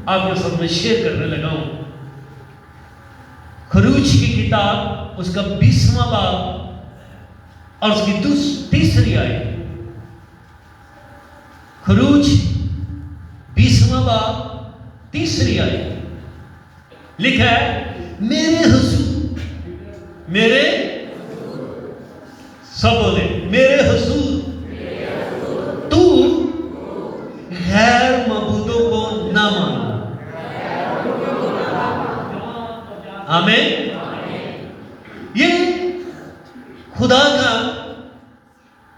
آپ کے ساتھ میں شیئر کرنے لگا ہوں۔ خروج کی کتاب اس کا 20واں باب اور اس کی تیسری آیت۔ خروج 20واں باب تیسری آیت لکھا ہے، میرے حضور، میرے سب بولے میرے حضور تو غیر معبودوں کو نہ مانا۔ آمین۔ یہ خدا کا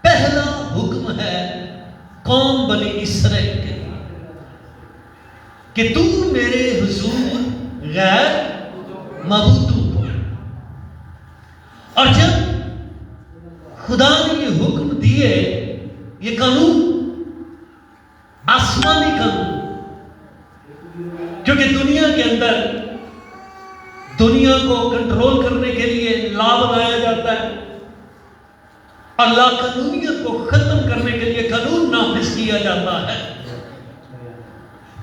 پہلا حکم ہے قوم بنی اسرائیل کے لیے کہ تو میرے حضور غیر معبودوں کو۔ اور جب خدا نے یہ حکم دیے، یہ قانون آسمانی قانون، کیونکہ دنیا کے اندر دنیا کو کنٹرول کرنے کے لیے لا بنایا جاتا ہے، اور لا قانونیت کو ختم کرنے کے لیے قانون نافذ کیا جاتا ہے،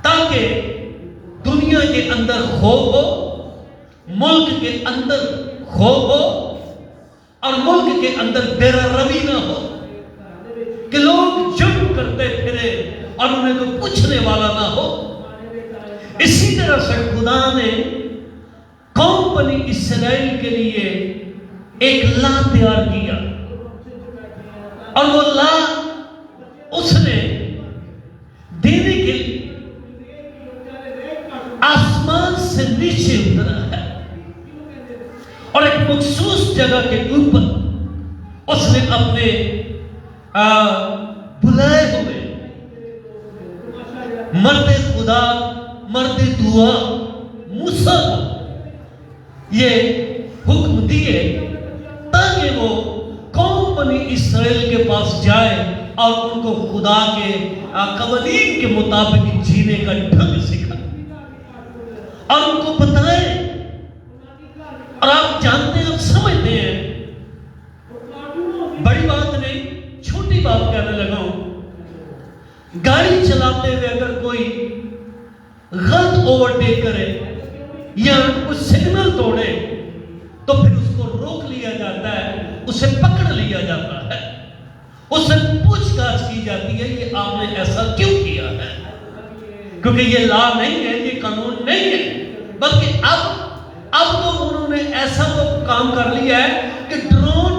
تاکہ دنیا کے اندر خوف ہو، ملک کے اندر خوف ہو، اور ملک کے اندر بے روی نہ ہو، کہ لوگ جرم کرتے پھرے اور انہیں کوئی پوچھنے والا نہ ہو۔ اسی طرح سے خدا نے قوم بنی اسرائیل کے لیے ایک لا تیار کیا، اور وہ لا اس نے دینے کے لیے آسمان سے نیچے اترا ہے، اور ایک مخصوص جگہ کے اوپر اس نے اپنے بلائے ہوئے مرد خدا، مرد دعا موسیٰ کو یہ حکم دیے تاکہ وہ قوم بنی اسرائیل کے پاس جائے اور ان کو خدا کے قوانین کے مطابق جینے کا ڈھنگ سکھائے اور ان کو بتائے۔ اور آپ جانتے ہیں، آپ سمجھتے ہیں، بڑی بات نہیں، چھوٹی بات کہنے لگا ہوں، گاڑی چلاتے ہوئے اگر کوئی غلط اوورٹیک کرے یا کوئی سگنل توڑے تو پھر اس کو روک لیا جاتا ہے، اسے پکڑ لیا جاتا ہے، اس سے پوچھ گچھ کی جاتی ہے، یہ آپ نے ایسا کیوں کیا ہے؟ کیونکہ یہ لا نہیں ہے، یہ قانون نہیں ہے، بلکہ اب تو انہوں نے ایسا وہ کام کر لیا ہے کہ ڈرون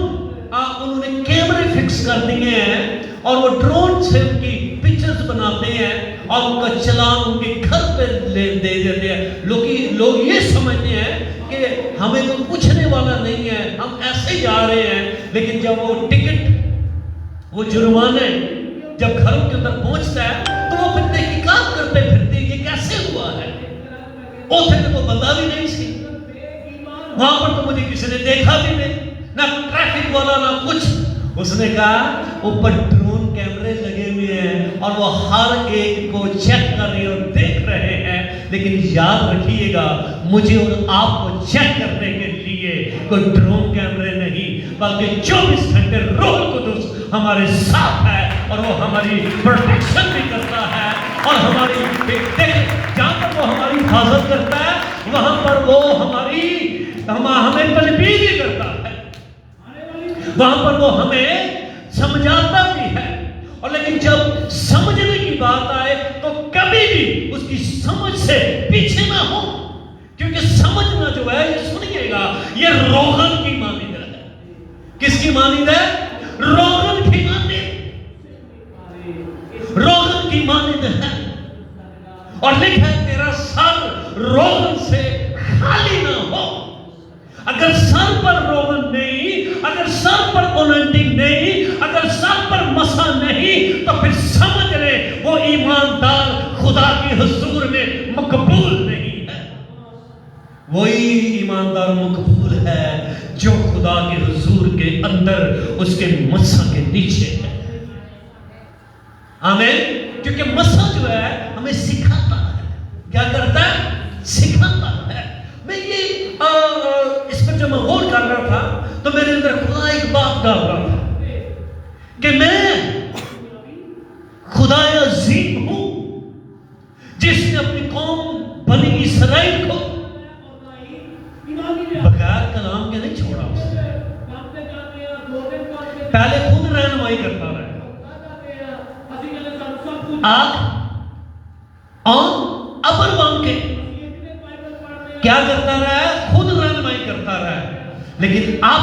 انہوں نے کیمرے فکس کر دیے ہیں، اور وہ ڈرون سے ان کی پکچرز بناتے ہیں اور ان کا چلان ان کے گھر پہ دے دیتے ہیں۔ لوگ یہ سمجھتے ہیں کہ ہمیں کوئی پوچھنے والا نہیں ہے، ہم ایسے جا رہے ہیں، لیکن جب وہ ٹکٹ، وہ جرمانے جب گھروں کے اندر پہنچتا ہے تو وہ پھر تحقیقات کرتے پھرتے ہیں کہ کیسے ہوا ہے۔ اوتھے کو بندہ بھی نہیں سی وہاں پر، تو مجھے کسی نے دیکھا بھی نہیں، نہ ٹریفک والا نہ کچھ۔ اس نے کہا اوپر ڈرون کیمرے لگے ہوئے ہیں اور وہ ہر ایک کو چیک کر رہے اور دیکھ رہے ہیں، لیکن یاد رکھیے گا، مجھے اور آپ کو چیک کرنے کے لیے کوئی ڈرون کیمرے نہیں، بلکہ 24 گھنٹے روح القدس ہمارے ساتھ ہے، اور وہ ہماری پروٹیکشن بھی کرتا ہے، اور ہماری جہاں پر وہ ہماری حفاظت کرتا ہے وہاں پر وہ ہمیں تلبیہ بھی کرتا ہے، وہاں پر وہ ہمیں سمجھاتا بھی ہے۔ اور لیکن جب سمجھنے کی بات آئے تو کبھی بھی اس کی سمجھ سے پیچھے نہ ہو، کیونکہ سمجھنا جو ہے، یہ سنیے گا، یہ روغن کی مانند ہے۔ کس کی مانند ہے؟ روغن کی مانند، روغن کی مانند ہے۔ اور لکھا ہے تیرا سر روغن سے خالی نہ ہو۔ اگر سر پر روغن نہیں، اگر سر پر اوننٹنگ نہیں، اگر سر پر مسا نہیں، تو پھر سمجھ لے وہ ایماندار خدا کی حضور میں مقبول نہیں ہے۔ وہی ایماندار مقبول ہے جو خدا کے حضور کے اندر اس کے مسا کے نیچے ہے۔ آمین۔ کیونکہ مسا جو ہے ہمیں سکھاتا ہے، کیا کرتا ہے؟ سکھاتا ہے۔ میں یہ اس پر جب میں غور کر رہا تھا تو میرے اندر خدا ایک بات ڈال رہا تھا کہ میں خدا عظیم ہوں جس نے اپنی قوم بنی اسرائیل کو بغیر کلام کے نہیں چھوڑا اس نے. پہلے خود رہنمائی کرتا رہا. آگ ابر بن کے کیا کرتا رہا ہے؟ خود رہنمائی کرتا رہا ہے. لیکن اب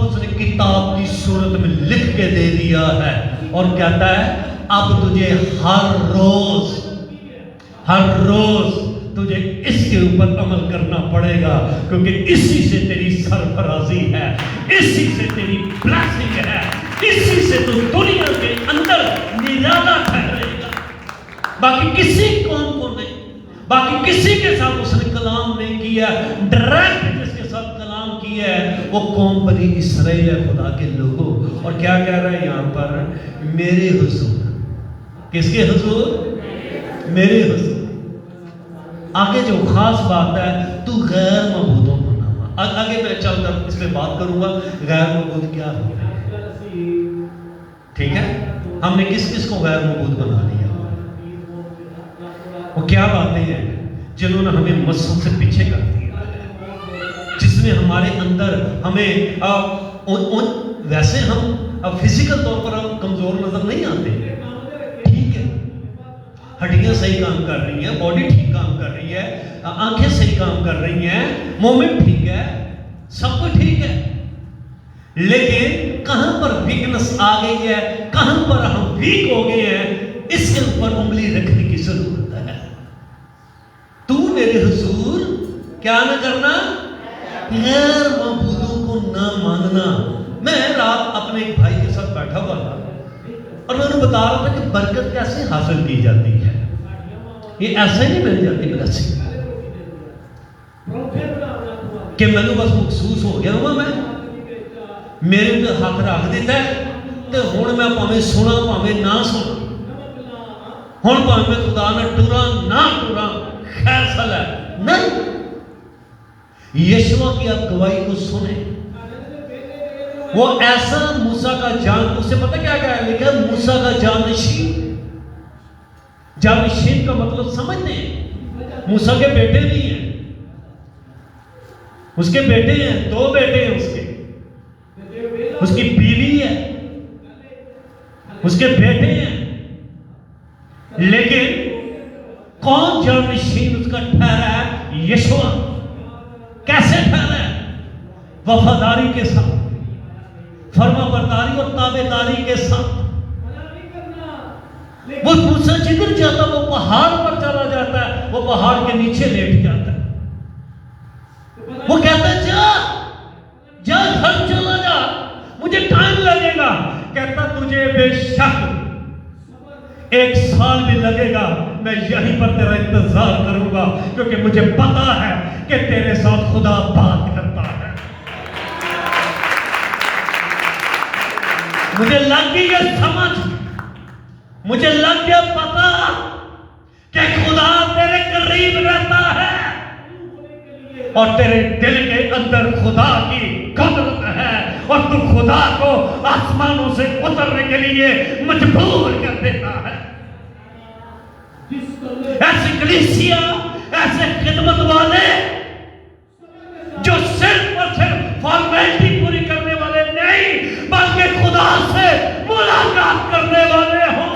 اس نے کتاب کی صورت میں لکھ کے دے دیا ہے اور کہتا ہے اب تجھے ہر روز تجھے اس کے اوپر عمل کرنا پڑے گا، کیونکہ اسی سے تیری سرفرازی ہے، اسی سے تیری بلیسنگ ہے، اسی سے تو دنیا کے اندر نرالا ٹھہرے گا. باقی کسی قوم کو نہیں، باقی کسی کے ساتھ اس نے کلام نہیں کیا. ڈائریکٹ جس کے ساتھ کلام کیا ہے وہ قوم بنی اسرائیل ہے، خدا کے لوگوں. اور کیا کہہ رہا ہے یہاں پر؟ میرے حضور. کس کے حضور؟ میرے حضور. آگے جو خاص بات ہے، تو غیر معبودوں کو نہ مان. آگے میں چل کر اس میں بات کروں گا غیر معبود کیا ہوتے ہیں. ٹھیک ہے، ہم نے کس کس کو غیر معبود بنا لیا؟ وہ کیا باتیں ہیں جنہوں نے ہمیں مسجد سے پیچھے کر دیا ہے، جس نے ہمارے اندر ہمیں ویسے ہم فزیکل طور پر ہم کمزور نظر نہیں آتے. ٹھیک ہے، ہڈیاں صحیح کام کر رہی ہیں، باڈی ٹھیک کام کر رہی ہے، آنکھیں صحیح کام کر رہی ہیں، مومنٹ ٹھیک ہے، سب کچھ ٹھیک ہے. لیکن کہاں پر ویکنس آ گئی ہے، کہاں پر ہم ویک ہو گئے ہیں، اس کے اوپر انگلی رکھنے کی ضرورت ہے. تو میرے حضور کیا نہ کرنا؟ غیر معبودوں کو نہ ماننا. میں رات اپنے ایک بھائی کے ساتھ بیٹھا ہوا تھا اور میں انہیں بتا رہا تھا کہ برکت کیسے حاصل کی جاتی ہے. یہ ایسے نہیں مل جاتی بلیسنگ کہ میں نے بس مخصوص ہو گیا ہوا، میں میرے تے ہاتھ رکھ دیتا ہے تے ہن میں پاویں سنا پاویں نہ سنا، ہن پاویں میں خدا نہ ٹراں نہ ٹراں، فیصلہ ہے نہیں. یشوع کی آپ گواہی کو سنیں. وہ ایسا موسیٰ کا جان، اس سے پتہ کیا کہا ہے؟ لکھا موسیٰ کا جانشین. جانشین کا مطلب سمجھتے ہیں؟ موسیٰ کے بیٹے بھی ہیں، اس کے بیٹے ہیں، 2 بیٹے ہیں اس کے، اس کی بیوی ہے، اس کے بیٹے ہیں. لیکن کون جانشین اس کا ٹھہرا ہے؟ یشوع. کیسے ٹھہرا ہے؟ وفاداری کے ساتھ، فرما برداری اور تابعداری کے ساتھ. وہ موسیٰ جدھر جاتا وہ پہاڑ پر چلا جاتا ہے، وہ پہاڑ کے نیچے لیٹ جاتا ہے. وہ کہتا ہے جا گھر چلا جا، مجھے ٹائم لگے گا. کہتا تجھے بے شک 1 سال بھی لگے گا، میں یہیں پر تیرا انتظار کروں گا، کیونکہ مجھے پتا ہے کہ تیرے ساتھ خدا بات کرتا ہے. مجھے لگ گئی یہ سمجھ، مجھے لگ گیا پتا کہ خدا تیرے قریب رہتا ہے اور تیرے دل کے اندر خدا کی قدرت ہے اور تو خدا کو آسمانوں سے اترنے کے لیے مجبور کر دیتا ہے. ایسی کلیسیا، ایسے خدمت والے جو صرف اور صرف فارمیلٹی پوری کرنے والے نہیں بلکہ خدا سے ملاقات کرنے والے ہوں.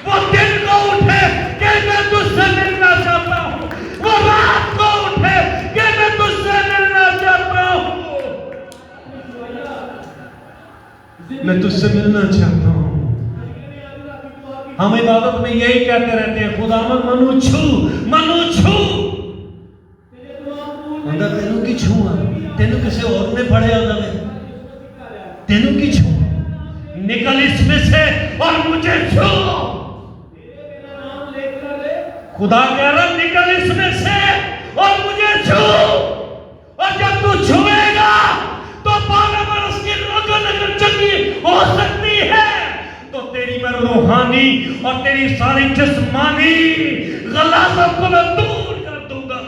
وہ دن کو اٹھے کہ میں تجھ سے ملنا چاہتا ہوں، وہ رات کو اٹھے کہ میں تجھ سے ملنا چاہتا ہوں، میں تجھ سے ملنا چاہتا ہوں. ہم عبادت میں یہی کہتے رہتے ہیں خداوند منو چھو. اندر تینوں کی چھوا، تینوں کسی اور نے پڑھے اندر تینوں کی چھوا، نکل اس میں سے اور مجھے چھو. خدا کہہ رہا نکل اس میں سے اور مجھے چھو. اور جب تو چھوئے گا تو 12 برس کی رگن اگر چنگی ہو سکتی ہے تو تیری میں روحانی اور تیری ساری جسمانی غلاظت کو میں دور کر دوں گا.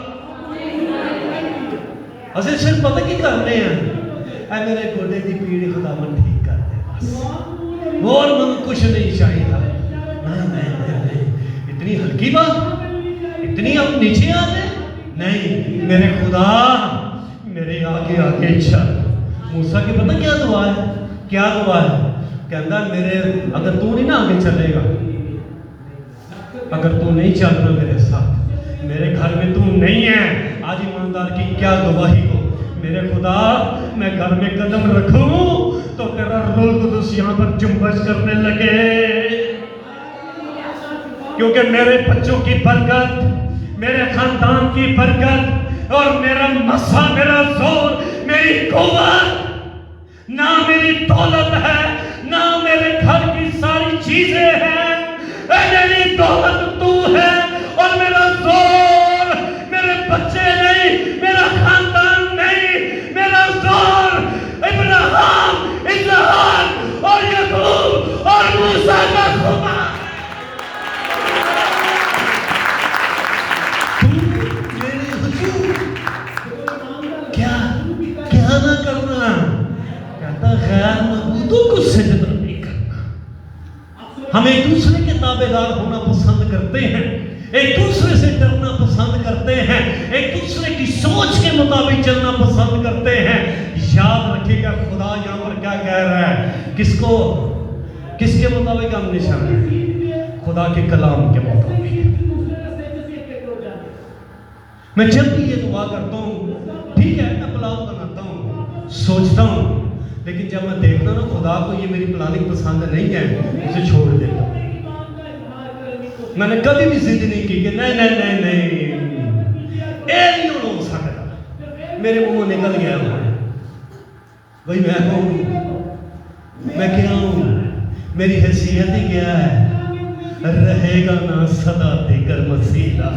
اسے صرف پتہ کی کرنے ہیں، اے میرے گوڑے دی پیڑی خدا من ٹھیک کر دے بس، اور من کچھ نہیں چاہیے. نہیں اتنی ہلکی بات، نہیں اب نیچے آ جائے. نہیں میرے خدا میرے آگے آگے چل. موسیٰ کی پتہ کیا دعا ہے؟ کیا دعا ہے؟ کہتا میرے اگر تو نہیں نا آگے چلے گا, اگر تو نہیں چل رہا میرے ساتھ, میرے گھر میں تو نہیں ہے. آج ایماندار کی کیا گواہی ہو, میرے خدا میں گھر میں قدم رکھوں تو تیرا روح قدس یہاں پر جنبش کرنے لگے, کیونکہ میرے بچوں کی برکت, میرے خاندان کی برکت اور میرا مسا, میرا زور, میری قوت نہ میری دولت ہے, نہ میرے گھر کی ساری چیزیں ہیں. میری دولت تو ہے اور میرا زور میرے بچے نہیں, میرا خاندان نہیں, میرا زور ابراہیم, اسحاق اور یعقوب اور موسیٰ کا خدا. میرے حضور کیا کیا نہ کرنا, کہتا غیر معبودوں کو سجدہ نہیں کرنا. ہم ایک دوسرے کے تابعدار ہونا پسند کرتے ہیں, ایک دوسرے سے ڈرنا پسند کرتے ہیں, ایک دوسرے کی سوچ کے مطابق چلنا پسند کرتے ہیں. یاد رکھیے گا خدا یہاں پر کیا کہہ رہا ہے, کس کے مطابق ہم نشان ہیں, خدا کے کلام کے مطابق. میں جب بھی یہ دعا کرتا ہوں, ٹھیک ہے میں پلان بناتا ہوں, سوچتا ہوں, لیکن جب میں دیکھتا ہوں نا خدا کو یہ میری پلاننگ پسند نہیں ہے, اسے چھوڑ دیتا ہوں. میں نے کبھی بھی ضد نہیں کی کہ نہیں نہیں نہیں نہیں اے نہیں ہو سکتا, میرے منہ نکل گیا بھائی میں ہوں, میں کیا ہوں, میری حیثیت ہی کیا ہے, رہے گا نا صدا دے کر مسیحا.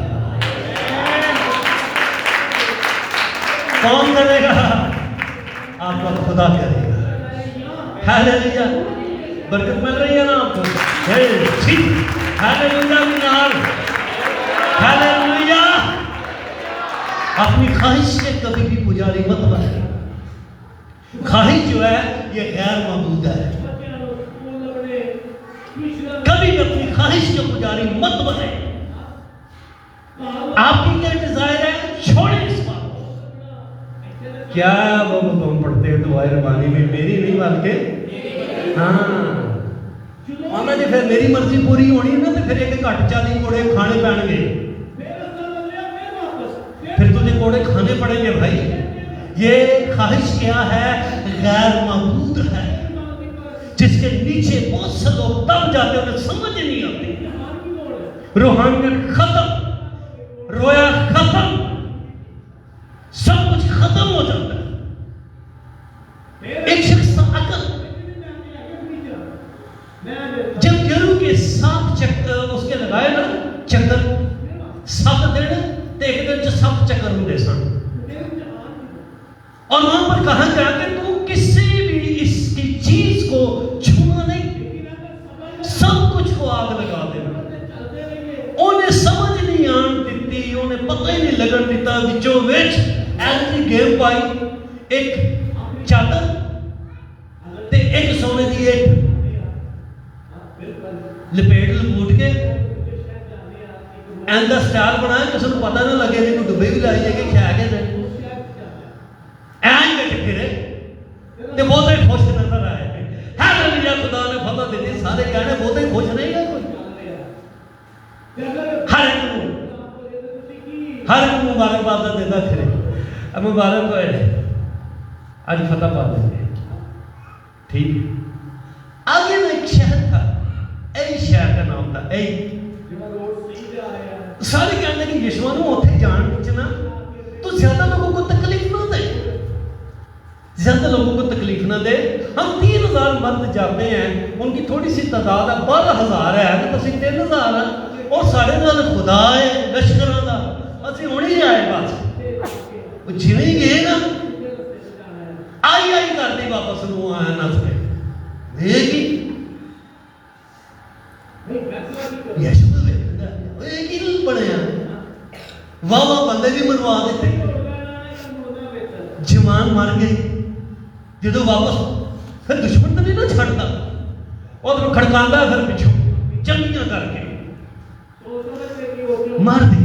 کون کرے گا؟ آپ کا خدا کرے گا. ہاللیلویا, برکت مل رہی ہے نا آپ کو, ہاللیلویا منال, ہاللیلویا. اپنی خواہش کے کبھی بھی پجاری مت بنے. خواہش جو ہے یہ غیر معبود ہے. کبھی بھی اپنی خواہش کے پجاری مت بنے. آپ کی کیا ڈیزائر ہے, چھوڑیں اس بات کو. کیا وہ تم پڑھتے ہیں دعائے ربانی میں, میری نہیں بلکہ ہاں آنا جی پھر میری مرضی پوری ہونی ہے نا, تو پھر ایک گھٹ 40 کوڑے کھانے پڑیں گے, پھر تجھے کوڑے کھانے پڑیں گے بھائی. یہ خواہش کیا ہے, غیر معبود ہے, جس کے نیچے بہت سے لوگ دب جاتے ہیں, انہیں سمجھ نہیں آتی. روحانیت ختم, رویا ختم, سب کچھ ختم ہو جاتا ہے. ایک شخص عقل جب گرو کے 7 چکر اس کے لگائے نا, چکر 7 دن, تو ایک دن 7 چکر ہوں سن, اور وہاں پر کہا گیا کہ تو کسی بھی اس کی چیز کو چھونا نہیں, سب کچھ کو آگ لگا دینا. انہیں سمجھ نہیں آن دیتی, انہیں پتہ ہی نہیں لگن دیتا بچوں وچ ایسی گیم پائی, ایک چادر تے ایک سونے دی ایک لپیٹ لپوٹ کے ایندہ سٹائل بنایا, کسی کو پتہ نہ لگے نہیں, کوئی ڈبے بھی لائی جائے کہ کھا کے دیں این کے ٹکرے تے بہت ہی خوش نظر آئے. ہاللیلویا, خدا نے فتح دیتی. سارے کہنے بہت ہی خوش نہیں ہے کوئی, ہر ایک مبارکباد دیتا پھرے. اب مبارک ہوئے, آج فتح پا دیں گے, ٹھیک. آگے میں ایک شہر تھا, اے شہر کا نام تھا اے. سارے کہنے کہ یشوع نو اوتھے جان وچ نا تو زیادہ لوگوں کو تکلیف نہ دے, زیادہ لوگوں کو تکلیف نہ دے. ہم 3000 مرد جاتے ہیں, ان کی تھوڑی سی تعداد ہے, 12000 ہے, تو 3000 ہے, اور سارے نال خدا ہے لشکراں دا, اسی ہن ہی آئے بس. وہ جویں گئے نا آئی کرتے واپس نو آیا نس کے دیکھی یشوع ایک بنیا, واہ بندے بھی مروا دیتے, جوان مر گئے. جدو واپس پھر دشمن تو نہیں نہ چھڑتا, اور کھڑکاندا پھر پچھوں چنگیاں کر کے مار دی.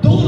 2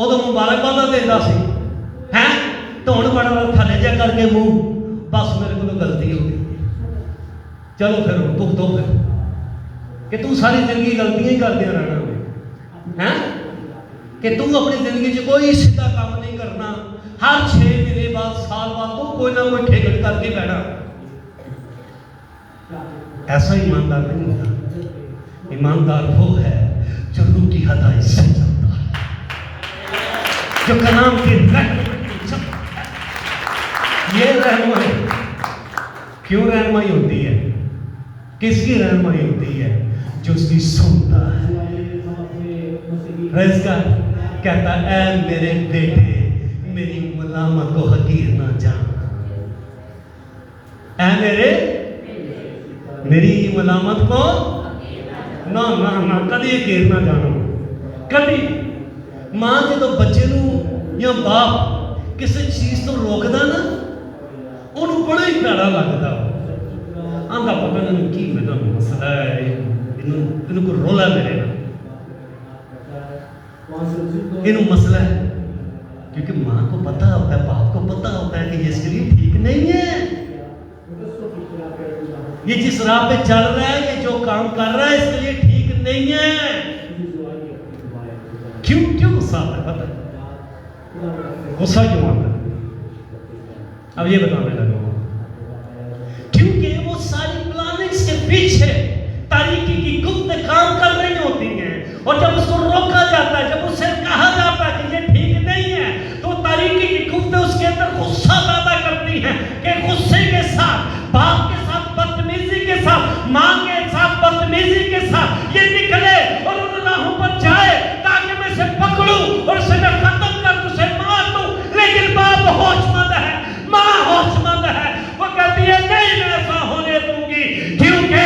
ਉਦੋਂ ਮੁਬਾਰਕਬਾਦਾਂ ਦਿੰਦਾ ਸੀ ਹੈ, ਤੇ ਹੁਣ ਬੜਾ ਥੱਲੇ ਜਿਹਾ ਕਰਕੇ ਮੂੰਹ, ਬਸ ਮੇਰੇ ਕੋਲੋਂ ਗਲਤੀ ਹੋ ਗਈ, ਚਲੋ ਫਿਰ ਭੁਗਤੋ ਫਿਰ, ਕਿ ਤੂੰ ਸਾਰੀ ਜ਼ਿੰਦਗੀ ਗਲਤੀਆਂ ਹੀ ਕਰਦਿਆਂ ਰਹਿਣਾ ਹੈ, کہ تم اپنی زندگی سے کوئی سیدھا کام نہیں کرنا, ہر 6 مہینے بعد سال بعد تو کوئی نہ کوئی ٹھیکڑ کر کے بیٹھا. ایسا ایماندار نہیں ہوتا. ایماندار وہ ہے جو روح کی ہدایت سے چلتا ہے, جو کلام کی رہنمائی چلتا ہے. یہ رہنمائی کیوں رہنمائی ہوتی ہے؟ کس کی رہنمائی ہوتی ہے؟ جو اس کی سنتا ہے. رئیس کا کہتا ہے اے میرے بیٹے میری ملامت کو حقیر نہ جان, اے میری ملامت کو نہ کدی حقیر نہ جانو. کدی ماں جدو بچے نو یا باپ کسی چیز تو روکدا نا, انہوں بڑا ہی پیڑا لگتا, آندا پتہ نہیں کی میرا مسئلہ ہے, انہوں کو رولا میرے نا, انہوں مسئلہ ہے, کیونکہ ماں کو پتہ ہوتا ہے, باپ کو پتہ ہوتا ہے کہ یہ اس کے لیے ٹھیک نہیں ہے, یہ جس راہ پہ چل رہا ہے, یہ جو کام کر رہا ہے اس کے لیے ٹھیک نہیں ہے. کیوں غصہ آتا ہے؟ پتہ غصہ کیوں آتا ہے؟ اب یہ بتانے لگا ہوں, کیونکہ وہ ساری پلاننگز کے پیچھے تاریکی کی گفت کام کر رہی ہوتی ہیں, اور جب اس کو روکا جاتا ہے, جب اسے کہا جاتا ہے کہ یہ ٹھیک نہیں ہے, تو تاریکی کی گفت اس کے اندر غصہ پیدا کرتی ہے کہ غصے کے ساتھ, باپ کے ساتھ بدتمیزی کے ساتھ, ماں کے ساتھ بدتمیزی کے ساتھ یہ نکلے اور ان راہوں پر جائے تاکہ میں اسے پکڑوں اور اسے میں ختم کر دوں, اسے مار دوں. لیکن باپ ہوش مند ہے, ماں ہوش مند ہے, وہ کہتی ہے نہیں میں ایسا ہونے دوں گی, کیونکہ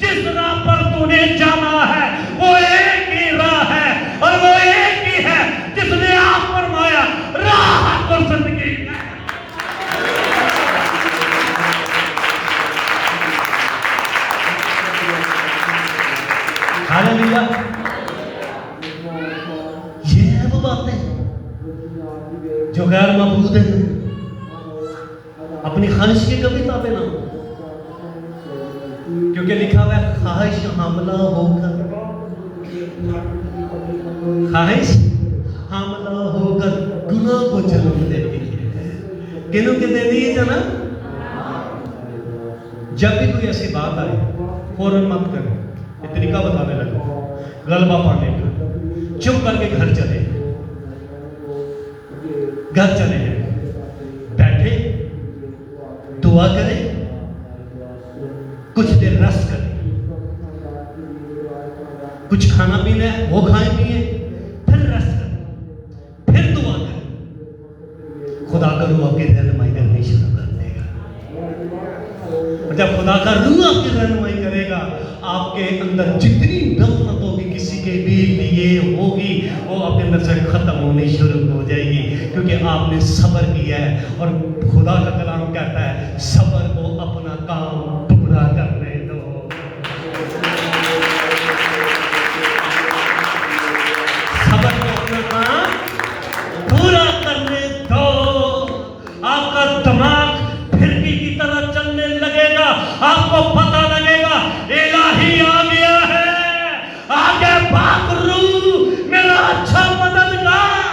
جس راہ پر تو نے جانا ہے وہ ایک ہی راہ ہے, اور وہ ایک ہی ہے جس نے آپ فرمایا راہ اور زندگی ہے. ہاللیلویا. یہ ہے وہ باتیں جو غیر معبود ہیں, اپنی خواہش کی کبھی تابع نہ ہو, کیونکہ لکھا ہوا ہے خواہش حاملہ ہو کر, خواہش حاملہ ہو کر گناہ کو جنم دیتی ہے. کنوں کے دے دی ہے جنم؟ جب بھی کوئی ایسی بات آئے فوراً مت کرو, یہ طریقہ بتانے لگا غلبہ پانے کا. چپ کر کے گھر چلے جائیں, بیٹھے دعا کریں, کچھ دیر ریسٹ کریں, کچھ کھانا پینا ہے وہ کھائیں پیئیں, پھر ریسٹ کریں, پھر دعا کریں. خدا کا روح آپ کی رہنمائی کرنی شروع کر دے گا, اور جب خدا کا روح آپ کی رہنمائی کرے گا, آپ کے اندر جتنی نفرت ہوگی کسی کے بھی لیے ہوگی وہ آپ کے اندر سے ختم ہونی شروع ہو جائے گی, کیونکہ آپ نے صبر کیا ہے. اور خدا کا کلام کہتا ہے صبر کو اپنا کام پورا کرنے دو. صبر کو اپنا کام پورا کرنے دو. آپ کا دماغ پھرکی کی طرح چلنے لگے گا, آپ کو پتہ لگے گا الہی آ گیا ہے, آگے بھاگ روح میرا اچھا مددگار.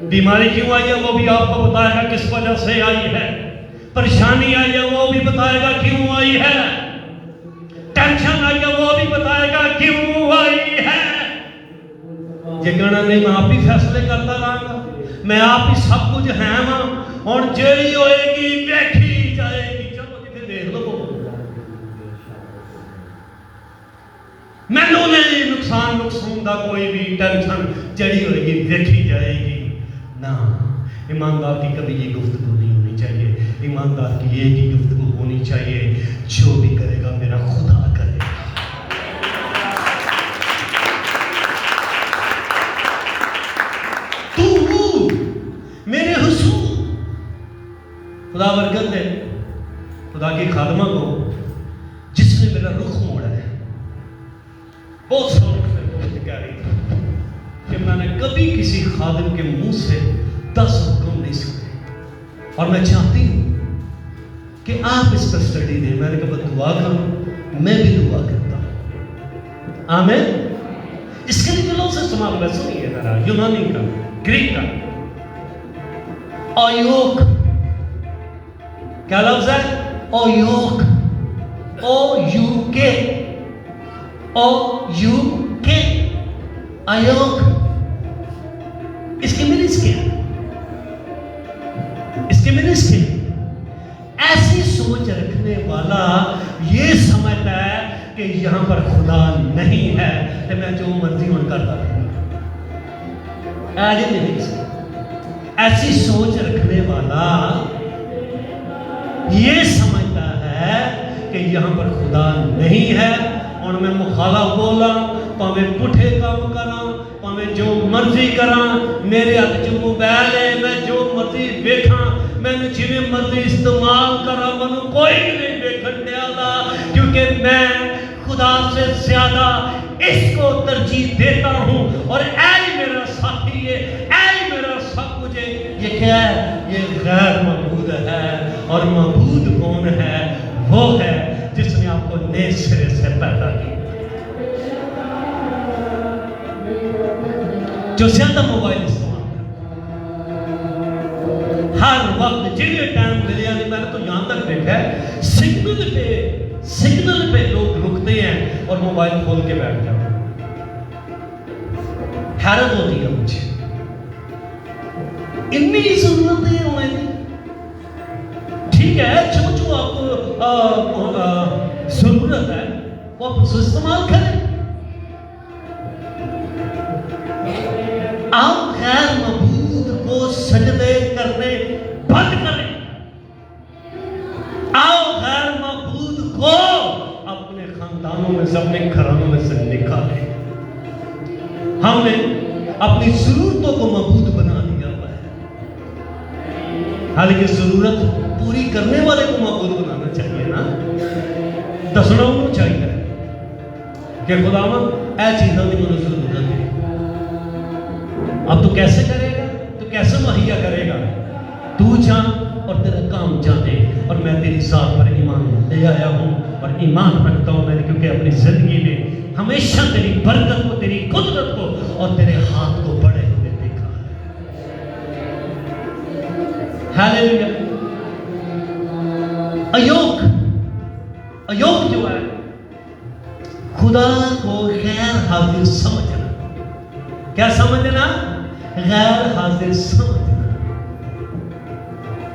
بیماری کیوں آئی ہے وہ بھی آپ کو بتائے گا کس وجہ سے آئی ہے. پریشانی آئی ہے وہ بھی بتائے گا کیوں آئی ہے. ٹینشن آئی ہے وہ بھی بتائے گا کیوں آئی ہے. یہ کہنا نہیں میں آپ ہی فیصلے کرتا رہا گا, میں آپ ہی سب کچھ ہے ماں, اور جیڑی ہوئے گی دیکھی جائے گی. چلو جی دیکھ لو, مینوں نہیں نقصان دا کوئی بھی ٹینشن, جڑی ہوئے گی دیکھی جائے گی. نہ, ایماندار کی کبھی یہ گفتگو نہیں ہونی چاہیے. ایماندار کی ایک ہی گفتگو ہونی چاہیے, جو بھی کرے گا میرا خدا کرے گا. تو میرے حصول خدا برکت دے خدا کی خادمہ کو جس نے میرا رخ موڑا ہے. بہت شوق سے کہہ رہی تھی کہ میں نے کبھی کسی خادم کے منہ سے 10 حکم نہیں سنے، اور میں چاہتی ہوں کہ آپ اس پر اسٹڈی دیں۔ میں نے کہا دعا کرو، میں بھی دعا کرتا ہوں۔ آمین۔ اس کے لیے جو لوگ سے استعمال ہوگا، سنیے ذرا، یونانی کا، گریک کا، اویوک، کیا لفظ ہے؟ اویوک، OUK، ایوک۔ اس کی میننگز کیا ہے؟ اس کی میننگز کیا ہے؟ ایسی سوچ رکھنے والا یہ سمجھتا ہے کہ یہاں پر خدا نہیں ہے کہ میں جو مرضی ان کرتا ہوں۔ ایسی سوچ رکھنے والا یہ سمجھتا ہے کہ یہاں پر خدا نہیں ہے، اور میں مخالف بولا، پاویں پٹھے کام کراں، پاویں جو مرضی کراں، میرے ہاتھ جو موبائل ہے، میں جو مرضی دیکھاں، میں نے جنہیں مرضی استعمال کرا، منو کوئی نہیں دیکھن دیالا، کیونکہ میں خدا سے زیادہ اس کو ترجیح دیتا ہوں، اور اے میرا ساتھی ہے، اے میرا سب کچھ ہے۔ یہ کیا ہے؟ یہ غیر معبود ہے، اور معبود کون ہے؟ وہ ہے جس نے آپ کو نئے سرے سے پیدا کیا، جو زیادہ موبائل استعمال کرتا، ہر وقت جنہیں ٹائم ملے، یعنی میں نے تو یہاں تک دیکھا ہے سگنل پہ لوگ رکتے ہیں اور موبائل کھول کے بیٹھ جاتے ہیں۔ حیرت ہوتی ہے مجھے، اتنی ضرورتیں ہوئیں۔ ٹھیک ہے، جو آپ کو ضرورت ہے وہ آپ اسے استعمال کریں۔ آپ غیر معبود کو سجدے کرنے بند کریں، آپ غیر معبود کو اپنے خاندانوں میں سے، اپنے گھرانوں میں سے نکالیں۔ ہم نے اپنی ضرورتوں کو معبود بنا دیا ہوا ہے، حالانکہ ضرورت پوری کرنے والے کو معبود بنانا چاہیے نا، دسنا انہوں چاہیے کہ خداوند اے چیزاں دی مجھے ضرورت ہے، اب تو کیسے کرے گا؟ تو کیسے مہیا کرے گا؟ تو جان اور تیرا کام جانے، اور میں تیری ذات پر ایمان لے آیا ہوں اور ایمان رکھتا ہوں، میں نے کیونکہ اپنی زندگی میں ہمیشہ تیری برکت کو، تیری قدرت کو اور تیرے ہاتھ کو بڑے ہوئے دیکھا ہے۔ ہاللیلویا۔ ایوب جو ہے، خدا کو غیر حاضر سمجھنا۔ کیا سمجھنا؟ غیر حاضر سمجھنا۔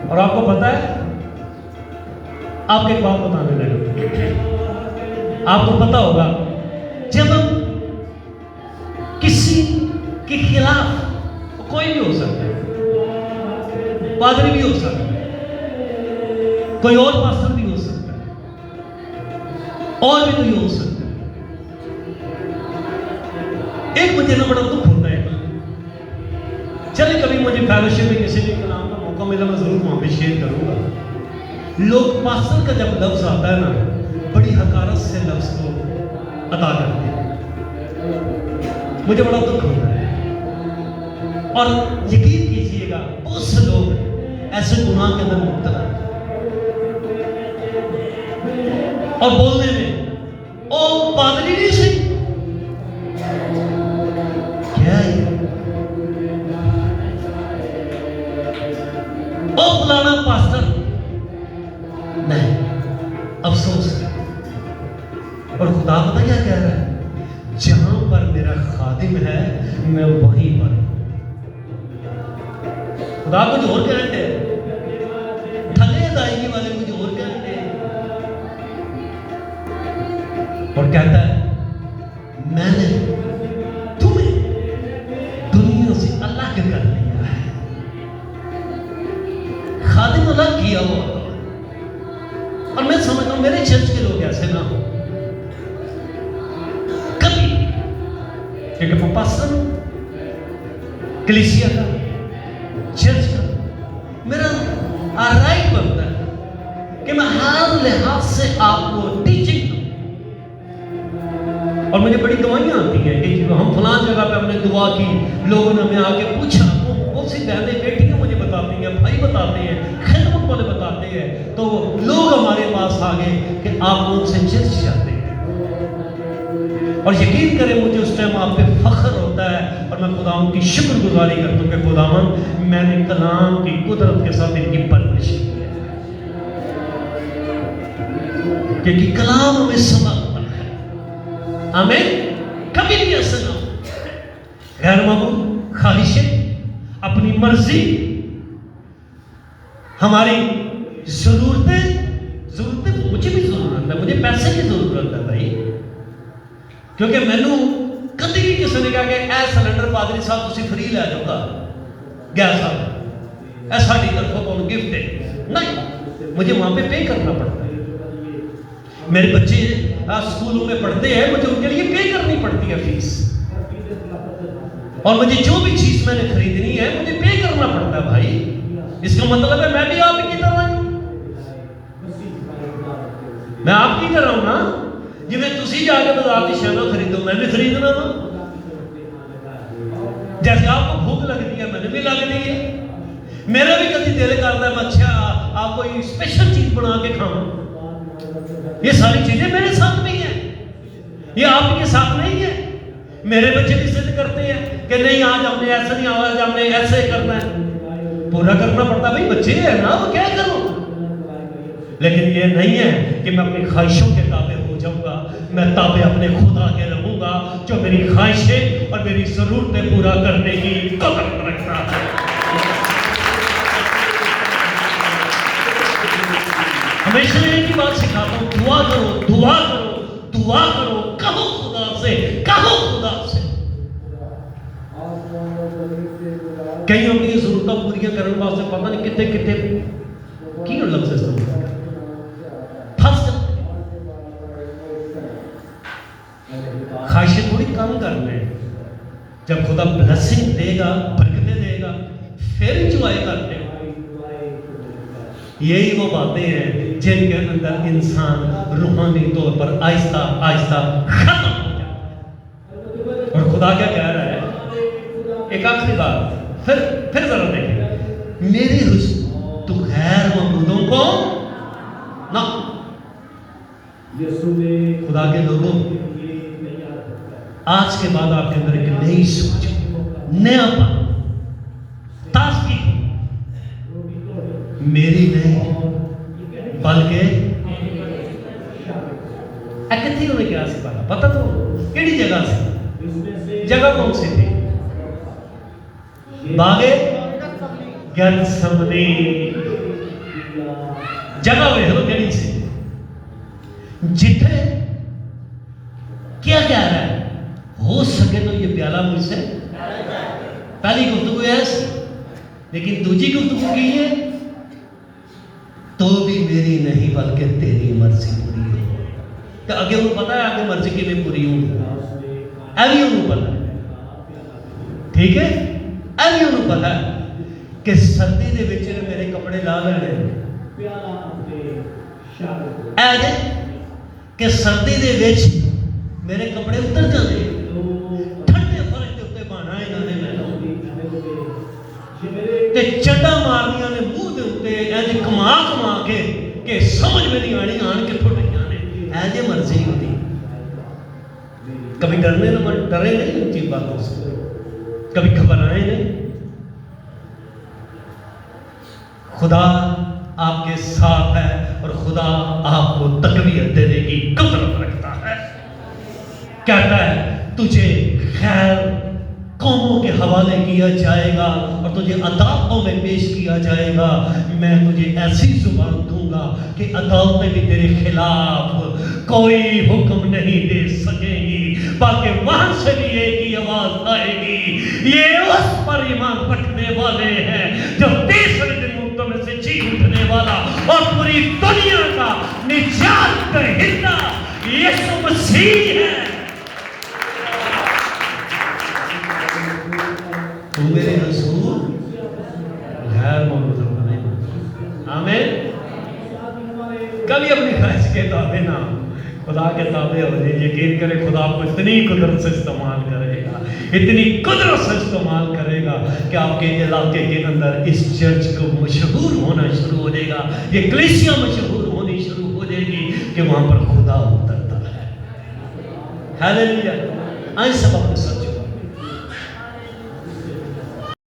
اور آپ کو پتا ہے، آپ کو ایک بات بتانے لگا، آپ کو پتا ہوگا جب ہم کسی کے خلاف، کوئی بھی ہو سکتا ہے، پادری بھی ہو سکتا ہے، کوئی اور پاسٹر بھی ہو سکتا ہے، اور بھی کوئی ہو سکتا ہے، ایک مجھے نہ بڑا دکھ ہوتا ہے، چلے کبھی مجھے فیلوشپ میں کسی بھی کلام کا موقع ملا، میں ضرور وہاں پہ شیئر کروں گا۔ لوگ پاسٹر کا جب لفظ آتا ہے نا، بڑی حقارت سے لفظ کو ادا کرتے ہیں، مجھے بڑا دکھ ہوتا ہے۔ اور یقین کیجئے گا، بہت سے لوگ ایسے گناہ کے اندر مبتلا ہیں، اور بولنے میں او پادری نہیں سی، کیا ہے او فلانا پاسٹر نہیں، افسوس ہے۔ اور خدا پتہ کیا کہہ رہا ہے؟ جہاں پر میرا خادم ہے میں وہیں پر ہوں۔ خدا کچھ اور کہتے ہیں، تھلے ادائیگی والے کچھ اور کہتے ہیں، اور کہتا ہے میں نے تمہیں دنیا سے الگ کر لیا ہے۔ خادم الگ کیا ہوا، اور میں سمجھتا ہوں میرے چرچ کے لوگ ایسے نہ ہو کبھی، کیونکہ وہ پاسٹر کلیسیا کا، چرچ کا، میرا رائٹ بنتا ہے کہ میں ہر لحاظ سے آپ کو ٹیچنگ دوں، اور مجھے بڑی دعائیاں آتی ہیں کہ ہم فلاں جگہ پہ ہم نے دعا کی، لوگوں نے ہمیں آ کے پوچھا، بہت سی بہنیں بیٹیاں مجھے بتاتی ہیں، بھائی بتاتے ہیں، خدمت والے بتاتے ہیں، تو لوگ ہمارے پاس آ گئے کہ آپ ان سے چرچ جاتے ہیں، اور یقین کریں مجھے اس ٹائم آپ پہ فخر ہوتا ہے، اور میں خداوند کی شکر گزاری کرتا ہوں کہ خداوند میں نے کلام کی قدرت کے ساتھ ان کی پرورش کی ہے، کیونکہ کلام ہمیں سمجھتا ہے، آمین۔ کبھی بھی ایسا نہ ہو غیر معمول خواہشیں، اپنی مرضی، ہماری ضرورتیں مجھے بھی ضرورت ہے، مجھے پیسے کی ضرورت ہے بھائی، کیونکہ مینوں کدی بھی کسی نے کہا کہ اے سلنڈر پادری صاحب تسی فری لے جاؤ گا گیس صاحب، اے ساڈی طرفوں تمہیں گفٹ ہے، نہیں، مجھے وہاں پہ پے کرنا پڑتا ہے۔ میرے بچے اسکولوں میں پڑھتے ہیں، مجھے ان کے لیے پے کرنی پڑتی ہے فیس، اور مجھے جو بھی چیز میں نے خریدنی ہے مجھے پے کرنا پڑتا ہے بھائی، اس کا مطلب ہے میں بھی آپ کی طرح ہوں، میں آپ کی طرح ہوں نا، جی میں تسی جا کے بازار کی شیاں خریدو، میں بھی خریدنا وا، جیسے آپ کو بھوک لگتی ہے میں نے بھی لگتی ہے، میرا بھی کبھی دل کرتا ہے میں اچھا آپ کوئی اسپیشل چیز بنا کے کھاؤں، یہ ساری چیزیں میرے ساتھ بھی ہیں، یہ آپ کے ساتھ نہیں ہے۔ میرے بچے بھی ضد کرتے ہیں کہ نہیں آج ہم نے ایسا نہیں، آج ہم نے ایسے کرنا ہے، پورا کرنا پڑتا، بھائی بچے ہیں نا، وہ کیا کروں، لیکن یہ نہیں ہے کہ میں اپنی خواہشوں کے تابع ہو جاؤں گا، میں تابع اپنے خدا کے رہوں گا جو میری خواہشیں اور میری ضرورتیں پورا کرنے کی قدرت رکھتا ہے۔ ہمیشہ ایک ہی بات سکھاتا ہوں، دعا کرو، دعا کرو، دعا کرو، کہو خدا سے، کہو خدا سے۔ کئی اپنی ضرورتیں پوری کرنے واسطے پتہ نہیں کتنے کتنے کی لفظ استعمال پھنس جاتے ہیں، خواہشیں تھوڑی کم کرنا ہے، جب خدا بلیسنگ دے گا، برکتیں دے گا، پھر انجوائے کرتے ہیں۔ یہی وہ باتیں ہیں جن کے اندر انسان روحانی طور پر آہستہ آہستہ ختم ہو جاتا ہے۔ اور خدا کیا کہہ رہا ہے، ایک آخری بات پھر ذرا دیکھیں، میری تو غیر معبودوں کو نہ، خدا کے لوگوں آج کے بعد آپ کے اندر ایک نئی سوچ، نیا پن، تازگی، میری نہیں بلکہ کتنی انہیں کیا سکھایا پتہ تو کیڑی جگہ سے، جگہ کون سی تھی، باغے گیتسمنی، جگہ وہ ہو کیڑی سی، جتنے کیا کہہ رہا ہے، ہو سکے تو یہ پیالہ مجھ سے، پہلی گفتگو ایسی، لیکن دوسری گفتگو کی ہے تو بھی میری نہیں بلکہ تیری مرضی پوری ہو، تو اگے انہوں پتا ہے آگے مرضی کی میں پوری ہوں، ایوی انہوں پتا ہے، ٹھیک ہے، ایوی انہوں پتا ہے کہ سردی دے وچ میرے کپڑے لا لینے، ایجے کہ سردی دے وچ میرے کپڑے اتر جانے، ٹھنڈے فرج دے اتے بانا انہوں نے تے چڈا مارنیاں نے منہ دے اتے ایجے کما کما کے کہ سمجھ میں نہیں آنی آن کے پھوٹیاں نے، ایجے مرضی ہوتی، کبھی ڈرے نہیں ان چیز باتوں سے، کبھی گھبرائے نہیں۔ خدا آپ کے ساتھ ہے اور خدا آپ کو تقویت دینے کی قدرت رکھتا ہے، کہتا ہے تجھے خیر قوموں کے حوالے کیا جائے گا اور تجھے عدالتوں میں پیش کیا جائے گا، میں تجھے ایسی زبان دوں گا کہ عدالتیں بھی تیرے خلاف کوئی حکم نہیں دے سکیں گی، بلکہ وہاں سے بھی ایک ہی آواز آئے گی، یہ اس پر ایمان رکھنے والے ہیں جو تیسرے دن مردوں میں سے جی اٹھنے والا اور پوری دنیا کا نجات دہندہ یسوع مسیح ہے۔ تو میرے رسول غیر معبود نہیں، آمین، کبھی اپنی خواہش کے تابع نہ، خدا کے تابع ہو جائے. یقین کرے خدا آپ کو اتنی قدرت سے استعمال کرے گا, اتنی قدرت سے استعمال کرے گا کہ آپ کے علاقے کے اندر اس چرچ کو مشہور ہونا شروع ہو جائے گا, یہ کلیسیا مشہور ہونی شروع ہو جائے گی کہ وہاں پر خدا اترتا ہے. ہیلیلویا. آئیں سب اپنے ساتھ